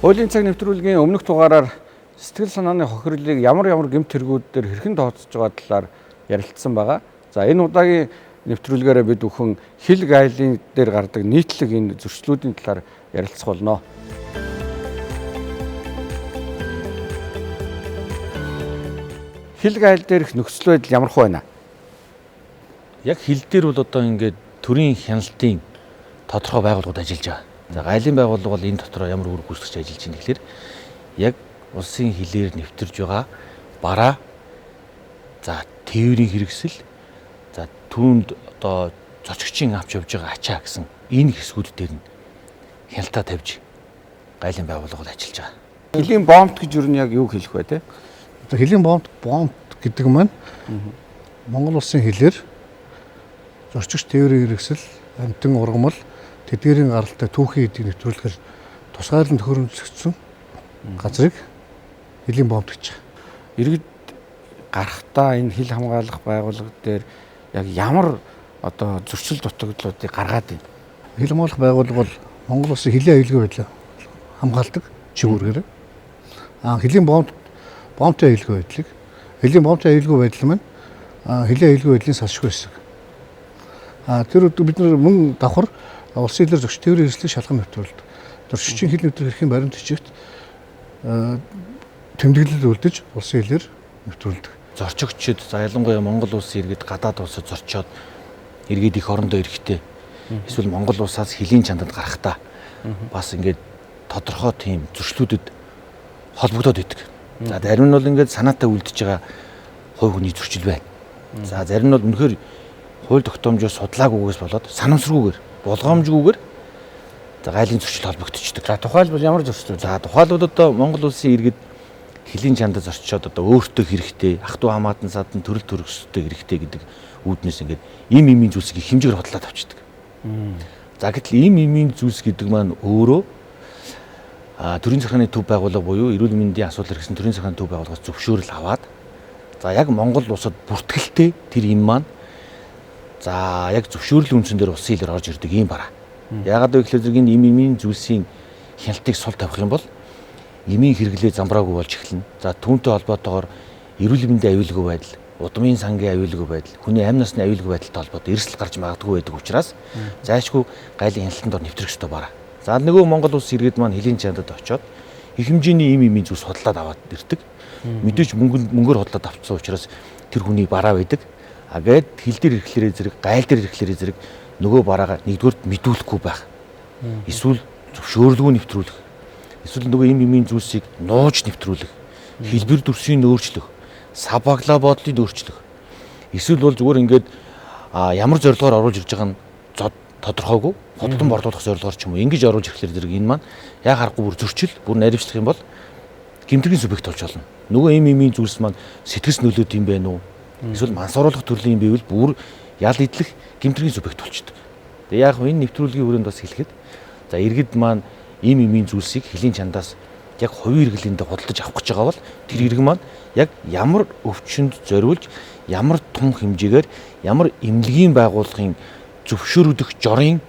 Хуулийн цаг нэвтрүүлгийн өмнөх дугаараар сэтгэл санааны хохирлыг ямар гэмт хэрэгүүдээр хэрхэн тооцож байгаа талаар ярилцсан байгаа. За энэ удаагийн нэвтрүүлгээрээ бид бүхэн хил гайлын дээр гардаг нийтлэг энэ зөрчлүүдийн талаар ярилцах болно. Хил гайл дээрх нөхцөл байдал ямар хөө байна? Яг хил дээр бол одоо ингээд төрийн хяналтын тодорхой байгууллагууд ажиллаж байгаа. За гайлын байгууллага бол энэ дотроо ямар үр гүйцэтгэж ажиллаж байна гэхээр яг улсын хилээр нэвтэрж байгаа бараа, за тээврийн хэрэгсэл, за түүнд одоо зочигчийн авч явж байгаа ачаа гэсэн энэ хэсгүүд дээр нь хяналтаа тавьж гайлын байгууллага бол ажиллаж байгаа. Хилийн бомбт гэж юу нь яг юу хэлэх вэ те? Одоо хилийн бомб гэдэг маань Монгол улсын хилээр зорчигч тээврийн хэрэгсэл, амтан ургамал, тэдгээрийн гаралтай түүхийн эдийг нэвтрүүлэхээр тусгаарлан төхөөрөмжлөгдсөн газрыг хилийн бомб гэж. Иргэд гарахтаа энэ хил хамгаалах байгууллага дээр яг ямар одоо зөрчил дутагдлуудыг гаргаад байна? Хил хамгаалах байгууллага бол Монгол улсын хилийн аюулгүй байдлаа хамгаалдаг чиглэлээр. Хилийн бомбтой аюулгүй байдлыг хилийн бомбтой аюулгүй байдал маань хилийн аюулгүй байдлын салшгүй хэсэг. Тэр бид нар мөн давхар улсын хилээр зочид тээврийн хэрэгслийг шалган нэвтрүүлдэг. Зорчигчийн хил нэвтрэх эрхийн баримт бичигт тэмдэглэл үлдэж улсын хилээр нэвтрүүлдэг. Зорчигчид за ялангуяа Монгол улсын иргэд гадаад улсад зорчоод иргэд их орондоо ирэхтэй эсвэл Монгол улсаас хилийн чандад гарахтаа бас ингээд тодорхой тийм зөрчлүүдэд холбогдоод идэг. За зарим нь бол ингээд санаатай үлдэж байгаа хувь хүний зөрчил байна. За зарим нь бол үнэхээр хууль тогтоомжоо судлаагүйгээс болоод санамсаргүйгээр болгоомжгүйгээр гайлын зөрчил холбогдчихдөг. За тухайлбал ямар зөрчлүүд? За тухайлбал одоо Монгол улсын иргэд хилийн чандад зорчоод одоо өөртөө хэрэгтэй, ах トゥ хамаатан садан төрөл төрөстэй хэрэгтэй гэдэг үүднээс ингээд им зүйлсийг хэмжээгээр хотлоод авчдаг. За гэтэл им зүйлс гэдэг маань өөрөө төрийн захиргааны төв байгууллага буюу эрүүл мэндийн асуудал хэрэгсэн төрийн захиргааны төв байгууллагаас зөвшөөрөл аваад за яг Монгол улсад бүртгэлтэй тэр им маань за яг зөвшөөрлийн үндсэн дээр улсын хилээр орж ирдэг юм бараа. Яагаад вэ гэхээр зэрэг энэ имийн зүйлсийн хяналтыг сул тавих юм бол имийн хэрэглээ замбраагүй болж эхэлнэ. За түүнтэй холбоотойгоор эрүүл мэндийн аюулгүй байдал, удмын сангийн аюулгүй байдал, хүний амь насны аюулгүй байдалтай холбоотой эрсдэл гарч магадгүй байдаг учраас зайлшгүй гайлын хяналтанд ор нэвтрэх ёстой бараа. За нөгөө Монгол улс иргэд маань хилийн чандад очоод их хэмжээний имийн зүйлс худлаад аваад ирдэг. Мэдээж мөнгөөр худлаад авцсан учраас тэр хүний бараа байдаг. Гээд хил дээр ирэхлээрээ зэрэг гайл дээр ирэхлээрээ зэрэг нөгөө бараагаа нэгдүгээрт мэдүүлэхгүй байх. Эсвэл зөвшөөрлгүй нэвтрүүлэх. Эсвэл нөгөө имийн зүйлсийг нууж нэвтрүүлэх. Хэлбэр дүрсийг өөрчлөх. Сабаглаа бодлыг өөрчлөх. Эсвэл бол зүгээр ингээд ямар зорилгоор оруулж ирж байгаа нь тодорхойгүй хотлон борлуулах зорилгоор ч юм уу ингэж оруулж ирэхлээр зэрэг энэ маань яг харахгүй бүр зөрчил, бүр наривчлах юм бол гэмтрийн субъект болж болно. Нөгөө имийн зүйлс маань сэтгэс нөлөөд юм байна уу? Эсвэл мансууруулах төрлийн юм байвал бүр ял идлэх гэмтрийн субъект болчдөг. Тэгээ яг энэ нэвтрүүлгийн хүрээнд бас хэлэхэд за иргэд маань имийн зүйлсийг хилийн чандаас яг хувийн хэрэглээндээ худалдаж авах гэж байгаа бол тэр иргэн маань яг ямар өвчнөд зориулж, ямар том хэмжээгээр, ямар эмнэлгийн байгууллагын зөвшөөрөгдөх жорын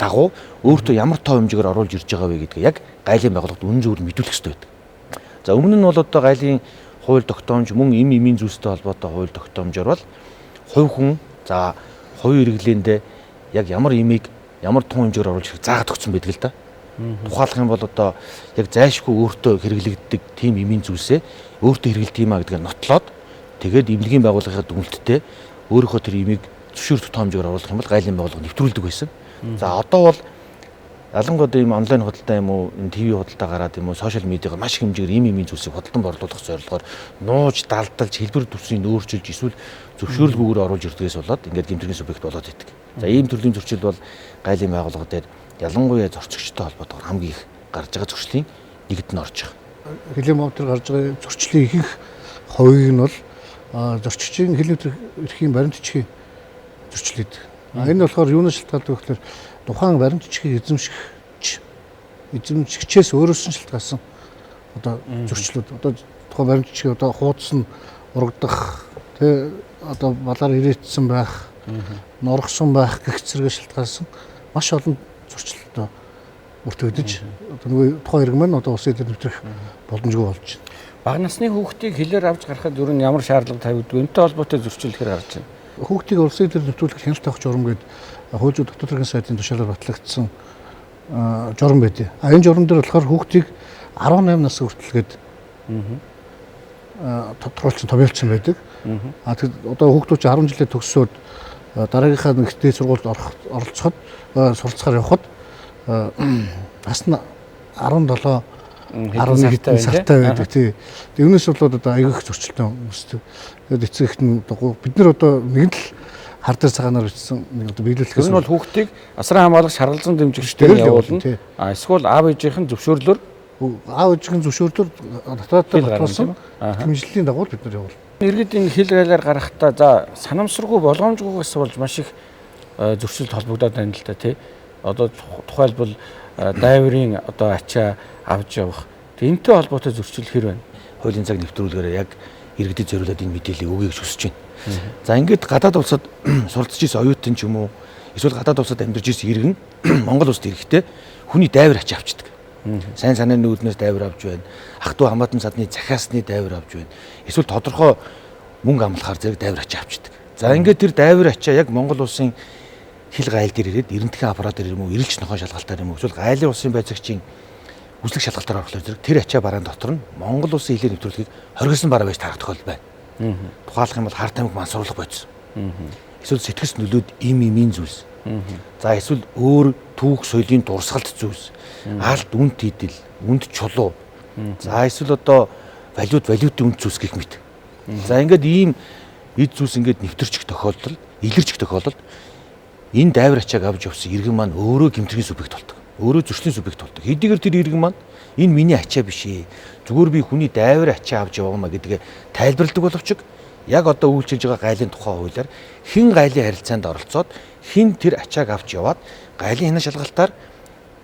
дагуу өөртөө ямар тоо хэмжээгээр оруулж ирж байгаа вэ гэдгээ яг гайлын байгууллагад үнэн зөвөр мэдүүлэх ёстой байдаг. За өмнө нь бол одоо гайлын хууль тогтоомж мөн имийн зүйлстэй холбоотой хууль тогтоомжоор бол хувь хүн за хувийн хэрэглээндээ яг ямар имийг ямар тун хэмжээгээр оруулж ирэх заагаад өгсөн байдаг л да. Тухайлах юм бол одоо яг зайлшгүй өөртөө хэрэглэгддэг тийм имийн зүйлсээ өөртөө хэрэглэдэг юм а гэдгээр нотлоод тэгээд эмнэлгийн байгууллагын дүгнэлттэй өөрийнхөө тэр имийг зөвшөөрөх тоо хэмжээгээр оруулах юм бол гайлын байгууллага нэвтрүүлдэг байсан. За одоо бол ялангуяа ийм онлайн худалдаа юм уу, энэ ТV худалдаа гараад юм уу, сошиал медиагаар маш их хэмжээгээр имийн зүйлсийг худалдан борлуулах зорилгоор нууж, далдалж, хэлбэр төсвийг өөрчилж эсвэл зөвшөөрлгүйгээр оруулж ирдгээс болоод ингээд гэмтрийн субъект болоод идэг. За ийм төрлийн зөрчил бол гайлын байгууллага дээр ялангуяа зорчигчтой холбоотойгоор хамгийн их гарч байгаа зөрчлийн нэгд нь орж байгаа. Хилийн бомб төр гарч байгаа зөрчлийн ихэнх хувийг нь бол зорчигчийн хил нэвтрэх эрхийн баримт бичгийн зөрчлүүд. Энэ болохоор юунаас шалтгаалдаг вэ гэхээр тухайн баримт бичгийг эзэмшигч эзэмшигчээс өөрөөс нь шалтгаалсан одоо зөрчлүүд одоо тухайн баримтчиг одоо хуудас нь урагдах тэ одоо балаар ирээдсэн байх норгсон байх гэх зэрэг шалтгаалсан маш олон зөрчил одоо бүртгэгдэж одоо нөгөө тухайн иргэн маань одоо улсын эдийн нэвтрэх боломжгүй болж байна. Бага насны хүүхдийг хилээр авч гарахад ер нь ямар шаардлага тавигддаг? Энэтэй холбоотой зөрчил ихэр гарч байна. Хүүхдийг улсын эдийн нэвтрүүлэх хяналт авах журам гэдэг хууль зүйн дотоод хэргийн сайдын тушаалаар батлагдсан журам байдیں۔ Энэ журам дээр болохоор хүүхдийг 18 нас хүртэлгээд тодорхойлсон томьёолцсон байдаг. Тэгэхээр одоо хүүхдүүд 10 жилээ төгссөөд дараагийнхаа нэгтэй сургуульд оролцоход суралцахаар явхад бас нь 17 11 сартай байдаг тий. Үүнээс болоод одоо аяг их зөрчилтэй үүсдэг. Тэгээд эцэг ихт нь бид нар одоо нэгэн л хар дээр цагаанаар бичсэн нэг одоо биелүүлэхээс энэ бол хүүхдийг асран хамгаалагч харгалзан дэмжигчдээр явуулна. Эсвэл аав ээжийнхэн зөвшөөрлөөр аав ээжийн зөвшөөрлөөр дотооддоо батлуулсан хэмжлэлийн дагуу бид нар явуулна. Иргэд энэ хил гайлаар гарахдаа за санамсаргүй болгоомжгүйгээс болж маш их зөрчилд холбогдоод байна л да тий. Одоо тухайлбал дайврын одоо ачаа авч явах. Энэтэй холбоотой зөрчил хэр байна? Хуулийн цаг нэвтрүүлгээр яг иргэдэд зориулаад энэ мэдээллийг өгье гэж хүсэж байна. За ингээд гадаад улсад суралцж ирсэн оюутан ч юм уу эсвэл гадаад улсад амьдарч ирсэн иргэн Монгол улсад ирэхдээ хүний дайвар ачаа авчдаг. Сайн санааны үүднээс дайвар авч байна. Ах トゥ хамаатан садны захиасны дайвар авч байна. Эсвэл тодорхой мөнгө амлахаар зэрэг дайвар ачаа авчдаг. За ингээд тэр дайвар ачаа яг Монгол улсын хил гайл дээр ирээд эрентхэн аппарат дээр юм уу эрэлж нохой шалгалтаар юм уу эсвэл гайлын улсын байцаагчийн үзлэг шалгалтаар оруулах зэрэг тэр ачаа бараан дотор нь Монгол улсын хилээр нэвтрүүлэхийг хоригдсон бараа байж тарах тохиолдол байна. Тухайлах юм бол хар тамхи мансууруулах бодис. Эсвэл сэтгэс нөлөөд имийн зүйлс. За эсвэл өөр түүх соёлын дурсгалт зүйлс. Алт үнт идэл, үнд чулуу. За эсвэл одоо валютын үнд зүйлс гэх мэт. За ингээд ийм эд зүйлс ингээд нэвтэрчих тохиолдол, илэрчих тохиолдолд энэ дайвар ачааг авч явсан иргэн маань өөрөө гэмтрийн субъект болдог. Өөрөө зөрчлийн субъект болдог. Хэдийгээр тэр иргэн маань энэ миний ачаа биш ээ. Зүгээр би хүний дайвар ачаа авч яваамаа гэдгээ тайлбарладаг боловч яг одоо үйлчилж байгаа гайлын тухай хуулиар хэн гайлын харилцаанд оролцоод хэн тэр ачааг авч яваад гайлын хянаа шалгалтаар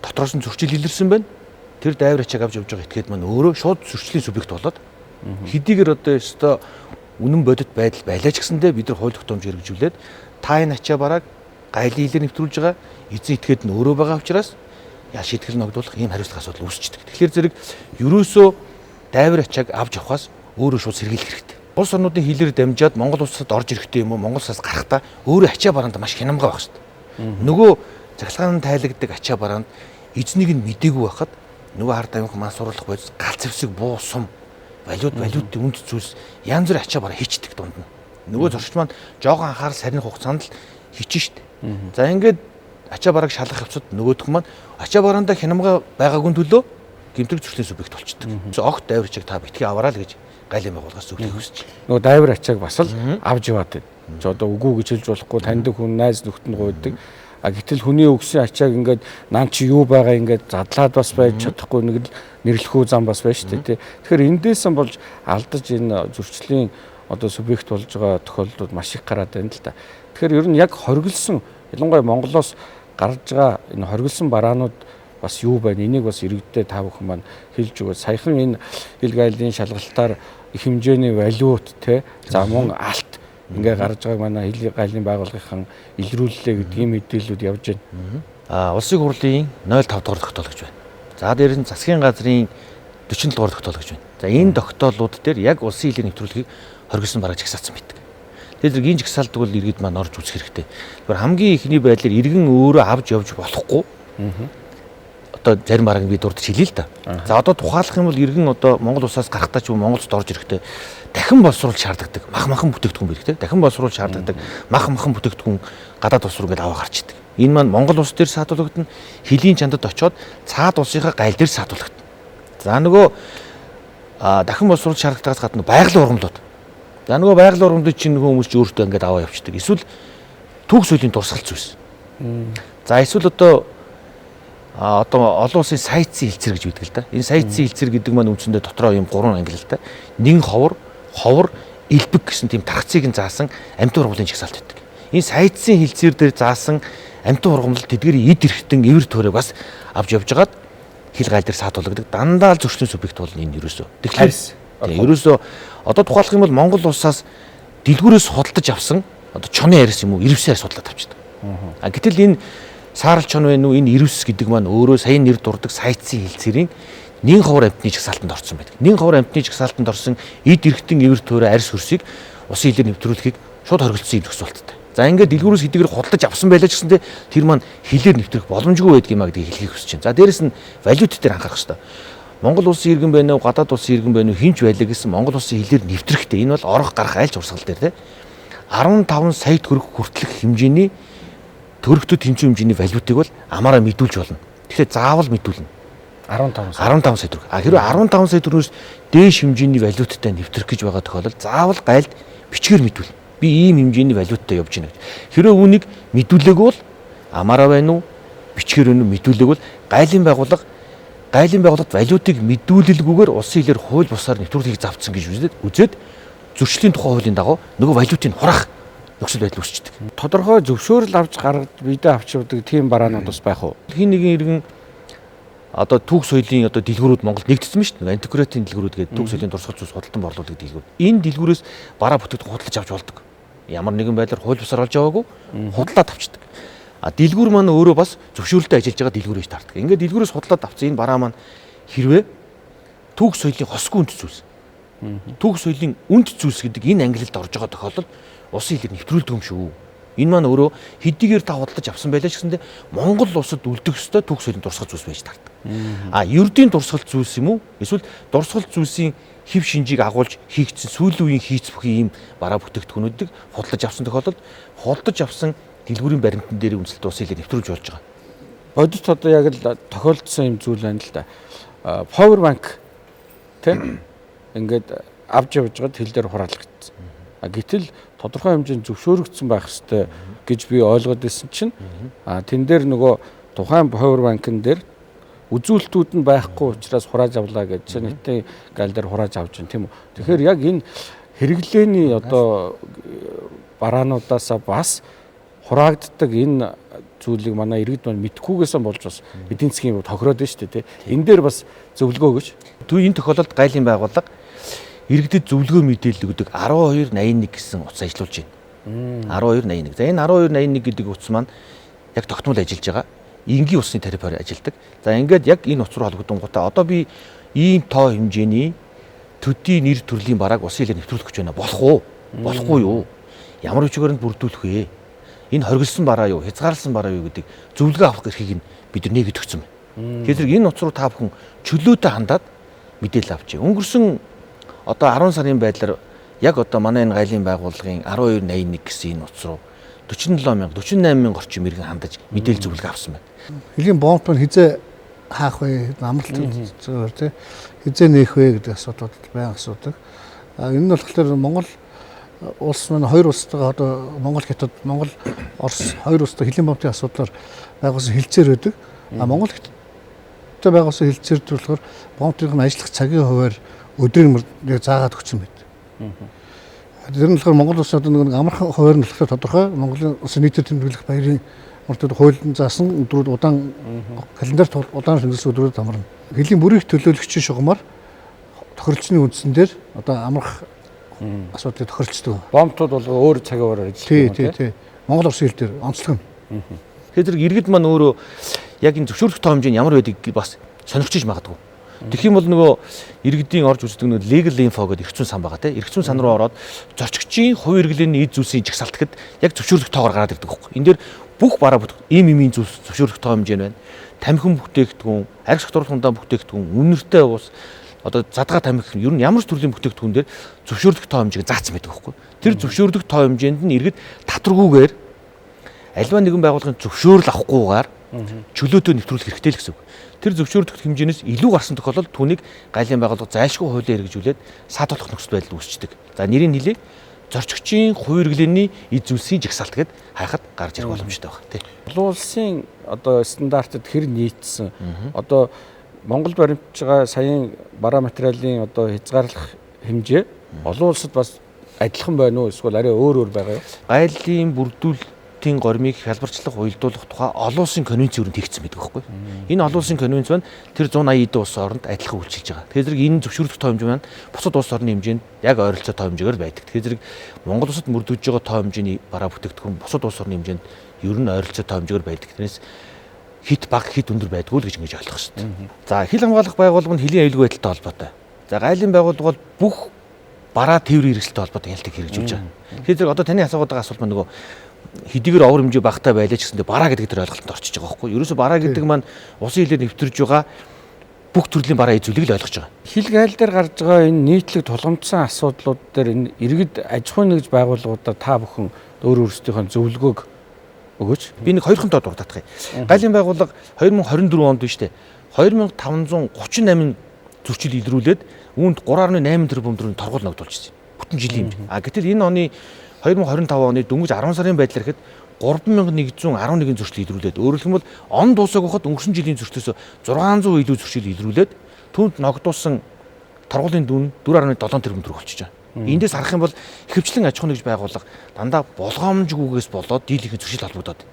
дотроос нь зөрчил илэрсэн байна. Тэр дайвар ачааг авч явж байгаа этгээд маань өөрөө шууд зөрчлийн субъект болоод хэдийгээр одоо ёстой үнэн бодит байдал байлаа ч гэсэндээ бид нар хууль тогтоомж хэрэгжүүлээд та энэ ачаа барааг гайлын хилээр нэвтрүүлж байгаа эзэн этгээд нь өөрөө байгаа учраас шийтгэл ногдуулах ийм хариуцлага асуудал үүсчихдэг. Тэгэхээр зэрэг ерөөсөө дайвар ачааг авч явахаас өөрөө шууд сэргийлэх хэрэгтэй. Улс орнуудын хилээр дамжаад Монгол улсад орж ирэхдээ юм уу Монгол улсаас гарахдаа өөрөө ачаа бараанд маш хянамга байх шүү дээ. Нөгөө захлагаан тайлагддаг ачаа бараанд эзнийг нь мдээгүй байхад нөгөө хар тамхи мансууруулах бодис галц зэвсэг буу сум валютын үнд зүйлс янз бүр ачаа бараа хийчдэг дунд нь. Нөгөө зурагч маань жоохон анхаарал сарны хугацаанд л хийчих шүү дээ. За ингээд ачаа барааг шалгах явцад нөгөөх маань ачаа бараанда хянамга байгаагүй төлөө гэмтрэг зөрчлийн субъект болчдөг. Огт дайвар ачааг та битгий аваарай л гэж гайлын байгууллагаас зөвлөх хүсэж байна. Нөгөө дайвар ачааг бас л авч яваад байна. Чи одоо үгүй гэж хэлж болохгүй таньдаг хүн найз нөхдөнд гуйдаг. А гэтэл хүний өгсөн ачааг ингээд нaan чи юу байгаа ингээд задлаад бас байж чадахгүй нэг л нэрлэхүү зам бас байна шүү дээ. Тэгэхээр эндээсэн болж алдаж энэ зөрчлийн одоо субъект болж байгаа тохиолдлууд маш их гараад байна л да. Тэгэхээр ер нь яг хориглосон ялангуяа Монголоос гарч байгаа энэ хориглосон бараанууд бас юу байна? Энийг бас иргэдэд та бүхэн маань хэлж өгөө. Саяхан энэ хил гайлын шалгалтаар их хэмжээний валют те за мөн алт ингээ гарч байгааг манай хил гайлын байгууллагын илрүүллээ гэдэг ийм мэдээллүүд явж байна. Улсын хурлын 05 дугаар тогтоол гэж байна. За дээр нь засгийн газрын 47 дугаар тогтоол гэж байна. За энэ тогтоолууд дээр яг улсын хилийн нэвтрүүлгийг хоригдсон бараг жагсаацсан байдаг. Тэгэхээр энэ жагсаалт бол иргэд маань орж үзэх хэрэгтэй. Тэгэхээр хамгийн ихний байдлаар иргэн өөрөө авч явж болохгүй. Одоо зарим бараг би дурдж хэлээ л да. За одоо тухайлах юм бол иргэн одоо Монгол улсаас гарахтаа ч Монгол улсад орж ирэхдээ дахин боловсруулалт шаардлагадаг. Махан бүтээгдэхүүн хэрэгтэй. Дахин боловсруулалт шаардлагадаг. Махан бүтээгдэхүүн гадаад улс руу гээд аваа гарч идэг. Энэ маань Монгол улс дээр саатуулагдана. Хилийн чандад очоод цаад улсынхаа гайл дээр саатуулагдана. За нөгөө дахин боловсруулалт шаардлагатаас гадна байгалийн ургамлууд. За нөгөө байгалийн ургамлууд чинь хүмүүс ч өөртөө ингээд аваа явчихдаг. Эсвэл түүх соёлын дурсгалт зүйлс. За эсвэл одоо олон улсын сайдсын хэлцэр гэж байдаг л да. Энэ сайдсын хэлцэр гэдэг маань үндсэндээ дотроо юм 3 англи л да. Нэн ховор, элбэг гэсэн тийм тархацыг нь заасан амьтан ургамлын жагсаалт байдаг. Энэ сайдсын хэлцэр дээр заасан амьтан ургамлал тэдгэрийн эд эрхтэн эвэр төрөг бас авч явж хагаад хил гайл дээр саатуулдаг дандаа л зөрчлийн субъект бол энэ ерөөсөө. Тэгэхээр ерөөсөө одоо тухайлах юм бол Монгол улсаас дэлгүүрээс худалдаж авсан одоо чоны арьс юм уу, ирвэс арьс судлаад авчдаг. Гэтэл энэ саарл чон байна уу, энэ ирвэс гэдэг маань өөрөө саяын нэр дурдаг сайтсын хилцээрийн 1 ховор амтны жагсаалтанд орсон байдаг. 1 ховор амтны жагсаалтанд орсон эд эргэтэн эвэр төөрэ арьс хөрсийг усын хилээр нэвтрүүлэхийг шууд хоригдсон юм төгсөлттэй. За ингээд дэлгүүрээс хэдийгээр худалдаж авсан байлаа ч гэсэндээ тэр маань хилээр нэвтрэх боломжгүй байдаг юм а гэдгийг хэлхийг хүсэж байна. За дээрэс нь валют дээр анхаарах хэрэгтэй. Монгол улсын иргэн байна уу, гадаад улсын иргэн байна уу, хинч байлаа гэсэн Монгол улсын хилээр нэвтрэхтэй. Энэ бол орох гарах айлч урсгал дээр 15 сая төгрөг хүртэлх хэмжээний төгрөгтөд тэнцвэр хэмжээний валютыг бол амаараа мэдүүлж болно. Тэгэхээр заавал мэдүүлнэ. 15 сая төгрөг. Хэрвээ 15 сая төгрөгөөс дээш хэмжээний валюттай нэвтрэх гэж байгаа тохиолдолд заавал гайлд бичгээр мэдүүл. Би ийм хэмжээний валюттай явж байна гэж. Хэрвээ үүнийг мэдүүлээгүй бол амаараа байна уу, бичгээр байна уу мэдүүлээгүй бол гайлын байгууллагад валютыг мэдүүлэлгүйгээр улсын хилээр хууль бусаар нэвтрүүлгийг завцсан гэж үзээд зөрчлийн тухай хуулийн дагуу нөгөө валютыг хураах нөхцөл байдал үүсчдэг. Тодорхой зөвшөөрөл авч гаргаж бидээ авч явдаг тийм бараанууд бас байх уу? Хин нэгэн иргэн одоо түүх соёлын одоо дэлгүүрүүд Монголд нэгдсэн шүү дээ. Антиквариатын дэлгүүрүүд гэдэг түүх соёлын дурсгал зүйлс худалдан борлуулдаг дэлгүүр. Энэ дэлгүүрээс бараа бүтээгдэхүүн худалдаж авч болдог. Ямар нэгэн байдлаар хууль бусаар олж аваагүй худалдаад авчдаг. Дэлгүүр маань өөрөө бас зөвшөөрөлтэй ажиллаж байгаа дэлгүүр гэж таардаг. Ингээд дэлгүүрээс худалдаад авсан энэ бараа маань хэрвээ түүх соёлын хосгүй үнд зүйлс. Түүх соёлын үнд зүйлс гэдэг энэ ангилалд орж байгаа тохиолдолд улсын хилээр нэвтрүүлдэг юм шүү. Энэ маань өөрөө хэдийгээр та худалдаж авсан байлаа ч гэсэндээ Монгол улсад үлдэх ёстой түүх соёлын дурсгал зүйлс байж таардаг. Ердийн дурсгал зүйлс юм уу? Эсвэл дурсгал зүйлсийн хэв шинжийг агуулж хийгдсэн сүүлийн үеийн хийц бүхий ийм бараа бүтээгдэхүүнүүдийг худалдаж авсан тохиолдолд худалдаж авсан дэлгүүрийн баримтан дээр үнэлэлт улсын хилээр нэвтрүүлж болж байгаа. Бодит одоо яг л тохиолдсон юм зүйл байна л да. Power bank тийм ингээд авч явж байгаад хил дээр хураалгагдсан. Гэтэл тодорхой хэмжээнд зөвшөөрөгдсөн байх ёстой гэж би ойлгоод байсан чинь тэн дээр нөгөө тухайн power bank-ын дээр үзүүлэлтүүд нь байхгүй учраас хурааж авлаа гэж нийтийн гайл дээр хурааж авч байна тийм үү. Тэгэхээр яг энэ хэрэглээний одоо бараануудаас бас хураагддаг энэ зүйлийг манай иргэд маань мэдхгүйгээс болж бас эдийн засгийн тохироод байна шүү дээ. Энэ дээр бас зөвлөгөө өгөөч. Энэ тохиолдолд гайлын байгууллага иргэдэд зөвлөгөө мэдээлэл өгдөг 1281 гэсэн утас ажиллуулж байна. 1281. За энэ 1281 гэдэг утас маань яг тогтмол ажиллаж байгаа. Энгийн усны тарифаар ажилладаг. За ингээд яг энэ утас руу холбогдсон одоо би ийм тоо хэмжээний төдий нэр төрлийн барааг улсын хилээр нэвтрүүлэх гэж байна. Болох уу? Болохгүй юу? Ямар үчигээр нь бүрдүүлэх вэ? Энэ хоригдсан бараа юу, хязгаарласан бараа юу гэдэг зөвлөгөө авах эрхийг бид нэгэд өгсөн байна. Тэгэхээр энэ утас руу та бүхэн чөлөөтэй хандаад мэдээлэл авчээ. Өнгөрсөн одоо 10 сарын байдлаар яг одоо манай энэ гайлын байгууллагын 1281 гэсэн энэ утас руу 47,000 орчим иргэн хандаж мэдээлэл зөвлөгөө авсан байна. Хилийн бомб нь хизээ хаах вэ? Амралт зүгээр тий. Хизээ нээх вэ гэдэг асуудлууд байнга асуудаг. Энэ нь болохоор Монгол улс маань хоёр улстайгаа одоо Монгол Хятад, Монгол Орос хоёр улстай хилийн бомбын асуудлаар байгуулсан хилцээр байдаг. Монгол Хятадтай байгуулсан хилцээр болохоор бомбын ажиллах цагийн хуваар өдрийн заагаад өгсөн байд. Тэр нь болохоор Монгол улс одоо нэг амархан хуваар нь болохоор тодорхой Монголын улсын нийтээр тэмдэглэх баярын мөртөд хуулийн заасан өдрүүд удаан календарт удаан шинжилсэн өдрүүд амарна. Хилийн бүрийн төлөөлөгчийн шугамар тохиролцооны үндсэн дээр одоо амрах асуудал тохиролцдог. Бомбтууд бол өөр цагийн хуваараар ажилладаг. Тий. Монгол улсын хил дээр онцлог нь. Тэгэхээр иргэд маань өөрөө яг энэ зөвшөөрөх тоо хэмжээ нь ямар байдгийг бас сонирхож магадгүй. Тэгэх юм бол нөгөө иргэдийн орж үздэг нөгөө legal info гэдэг эрх зүйн сан байгаа тийм. Эрх зүйн сан руу ороод зорчигчийн хувь эрхлээний эд зүйлсийн жагсаалтад яг зөвшөөрлөх тоогоор гараад ирдэг байхгүй. Энэ дээр бүх бараа ийм зүйлс зөвшөөрлөх тоо хэмжээ нь байна. Тамхин бүтээгдэхүүн, арх сахируулахундаа бүтээгдэхүүн, үнэртэй ус, одоо задгаа тамхи ер нь ямар ч төрлийн бүтээгдэхүүн дээр зөвшөөрлөх тоо хэмжээг заасан байдаг байхгүй. Тэр зөвшөөрлөх тоо хэмжээнд нь иргэд татваргүйгээр альва нэгэн байгууллагын зөвшөөрөл авахгүйгээр чөлөөтэй нэвтрүүлэх хэрэгтэй л гэсэн үг. Тэр зөвшөөрлөх хэмжээнээс илүү гарсан тохиолдолд түүнийг гайлын байгууллага зайлшгүй хуулиар хэрэгжүүлээд саатуулах нөхцөл байдал үүсчдэг. За нэрийг хэлээ. Зорчигчийн хувь эрхлээний эд зүйлсийн жагсаалт гэд хайхад гарч ирэх боломжтой байна тийм. Олон улсын одоо стандартад хэр нийцсэн одоо Монгол баримтж байгаа саяын бараа материалын одоо хязгаарлах хэмжээ олон улсад бас адилхан байна уу эсвэл арай өөр байгаа юу? Гайлын бүрдүүл хотын гормыг хялбарчлах, уялдуулах тухай олон улсын конвенцийн өрөнд хийгдсэн байдаг байхгүй. Энэ олон улсын конвенц маань тэр 180 эдэн улсын оронд адилхан үйлчилж байгаа. Тэгэхээр зэрэг энэ зөвшөөрлөх тоо хэмжээ маань бусад улс орны хэмжээнд яг ойролцоо тоо хэмжээгээр байдаг. Тэгэхээр зэрэг Монгол улсад мөрдөж байгаа тоо хэмжээний бараа бүтээгдэхүүн бусад улс орны хэмжээнд ер нь ойролцоо тоо хэмжээгээр байдаг. Тэрнээс хит бага хит өндөр байдгүй л гэж ингэж ойлгох хэрэгтэй. За хил хамгаалах байгууллага нь хилийн аюулгүй байдалтай холбоотой. За гайлын байгууллага бол бүх бараа тээврийн хэрэгсэлтэй холбоотой ялтыг хэрэгжүүлж байгаа. Тэгэхээр зэрэг одоо таны асуугаад байгаа асуулт маань нөгөө хэдийгээр овор хэмжээ багтай байлаа ч гэсэндээ бараа гэдэг тэр ойлголтод орчиж байгаа байхгүй юу? Ерөөсө бараа гэдэг маань усын хилээр нэвтэрж байгаа бүх төрлийн бараа эзүүлгийг л ойлгож байгаа. Хил гайл дээр гарч байгаа энэ нийтлэг тулгамдсан асуудлууд дээр энэ иргэд аж ахуйн нэгж байгууллагуудаар та бүхэн өөр өөрсдийнхөө зөвлөгөөг өгөөч. Би нэг хоёрхан доод дуртах юм. Гайлын байгууллага 2024 онд биш үү? 2538 зөрчил илрүүлээд үүнд 3.8 тэрбум төгрөгийн торгуул ногдуулж байна. Бүтэн жилийн хэмжээ. Гэтэл энэ оны 2025 оны дөнгөж 10 сарын байдлаар ихэд 3111 зөрчил илрүүлээд өөрөөр хэлбэл он дуусаагүй хот өнгөрсөн жилийн зөрчлөөс 600 илүү зөрчил илрүүлээд түүнд ногдуулсан торгуулийн дүн 4.7 тэрбум төгрөг болчихж байгаа. Эндээс харах юм бол ихэвчлэн аж ахуйн нэгж байгууллага дандаа болгоомжгүйгээс болоод дийлэнх зөрчил холбогдоод.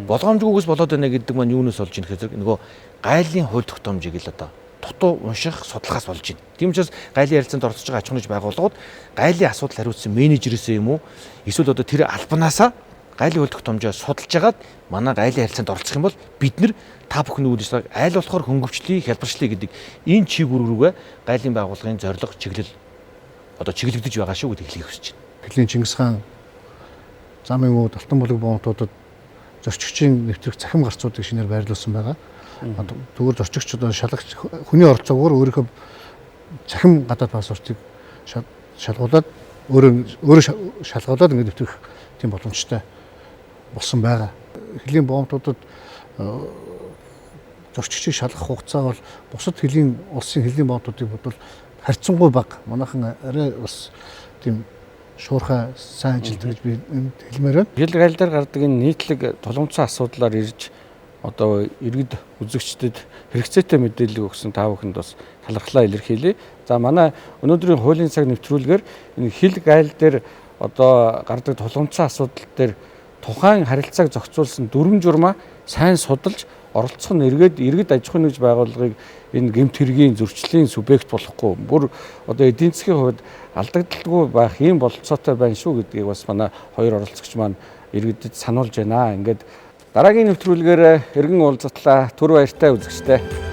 Болгоомжгүйгээс болоод байна гэдэг маань юунаас болж ийн гэхээр нөгөө гайлын хууль тогтоомжийг л одоо дутуу унших судлахаас болж байна. Тийм учраас гайлын ярилцаанд оролцож байгаа аж ахуйн нэгж байгууллагууд гайлын асуудал хариуцсан менежерээсээ юм уу эсвэл одоо тэр албанаасаа гайлын хууль тогтоомжоо судалж агаад манай гайлын ярилцаанд оролцох юм бол бид нэр та бүхний үйлчлэг айл болохоор хөнгөвчлөе, хялбарчлая гэдэг энэ чиглэл рүүгээ гайлын байгууллагын зорилго чиглэл одоо чиглэгдэж байгаа шүү гэдгийг хэлхийг хүсэж байна. Хилийн Чингис хаан замын үүд Алтан булаг боомтуудад зорчигчийн нэвтрэх цахим гарцуудыг шинээр байрлуулсан байгаа. Тэгвэл зорчигч одоо шалгагч хүний оролцоогоор өөрийнхөө цахим гадаад паспортыг шалгуулад өөрөө шалгуулад ингэ нэвтрэх тийм боломжтой болсон байгаа. Хилийн боомтуудад зорчигчийг шалгах хугацаа бол бусад хилийн улсын хилийн боомтуудыг бодвол харьцангуй бага. Манайхан арай бас тийм шуурхай сайн ажилтдаг гэж би хэлмээр байна. Хил гайл дээр гардаг энэ нийтлэг тулгамдсан асуудлаар ирж одоо иргэд үзэгчдэд хэрэгцээтэй мэдээлэл өгсөн та бүхэнд бас талархлаа илэрхийлье. За манай өнөөдрийн хуулийн цаг нэвтрүүлгээр энэ хил гайл дээр одоо гардаг тулгамдсан асуудал дээр тухайн харилцааг зохицуулсан дүрм журмаа сайн судалж оролцох нь иргэд аж ахуйн нэгж байгууллагыг энэ гэмт хэргийн зөрчлийн субъект болохгүй бүр одоо эдийн засгийн хувьд алдагдaltaгүй байх ийм бололцоотой байна шүү гэдгийг бас манай хоёр оролцогч маань иргэдэд сануулж байна. Ингээд дараагийн нэвтрүүлгээр эргэн уулзтлаа. Түр баяртай үзэгчтэй.